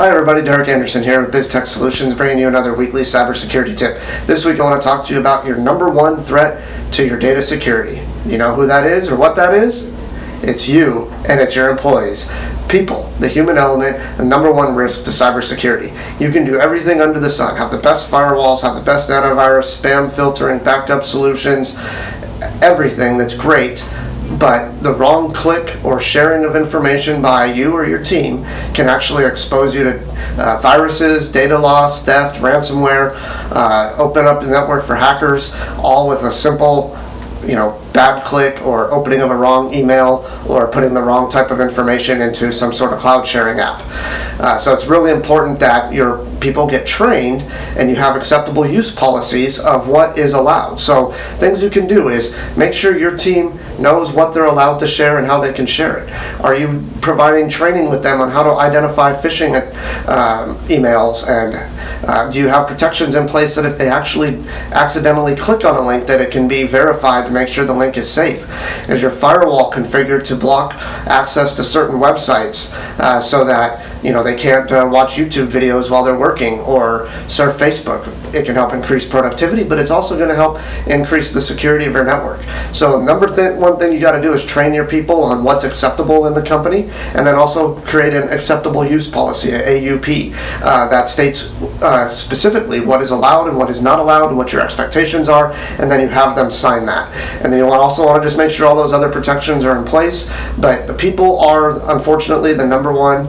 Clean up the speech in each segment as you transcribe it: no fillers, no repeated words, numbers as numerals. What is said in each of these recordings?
Hi everybody, Derek Anderson here with BizTech Solutions, bringing you another weekly cybersecurity tip. This week I want to talk to you about your number one threat to your data security. You know who that is or what that is? It's you and it's your employees. People, the human element, the number one risk to cybersecurity. You can do everything under the sun, have the best firewalls, have the best antivirus, spam filtering, backup solutions, everything that's great. But the wrong click or sharing of information by you or your team can actually expose you to viruses, data loss, theft, ransomware, open up the network for hackers, all with a simple bad click or opening of a wrong email or putting the wrong type of information into some sort of cloud sharing app. So it's really important that your people get trained and you have acceptable use policies of what is allowed. So things you can do is make sure your team knows what they're allowed to share and how they can share it. Are you providing training with them on how to identify phishing emails, and do you have protections in place that if they actually accidentally click on a link that it can be verified to make sure the link is safe? Is your firewall configured to block access to certain websites so that they can't watch YouTube videos while they're working or surf Facebook? It can help increase productivity, but it's also going to help increase the security of your network. So one thing you got to do is train your people on what's acceptable in the company, and then also create an acceptable use policy, an AUP, that states specifically what is allowed and what is not allowed and what your expectations are, and then you have them sign that. And then you also want to just make sure all those other protections are in place. But the people are, unfortunately, the number one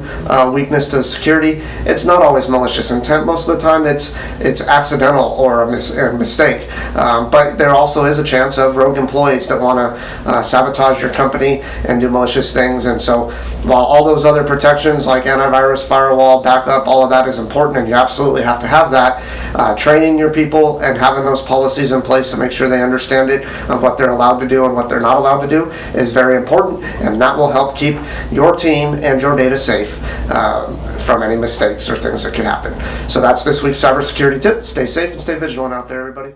weakness to security. It's not always malicious intent. Most of the time it's accidental or a mistake. But there also is a chance of rogue employees that want to sabotage your company and do malicious things. And so while all those other protections like antivirus, firewall, backup, all of that is important, and you absolutely have to have that, training your people and having those policies in place to make sure they understand it, of what they're allowed to do and what they're not allowed to do, is very important, and that will help keep your team and your data safe from any mistakes or things that can happen. So that's this week's cybersecurity tip. Stay safe and stay vigilant out there, everybody.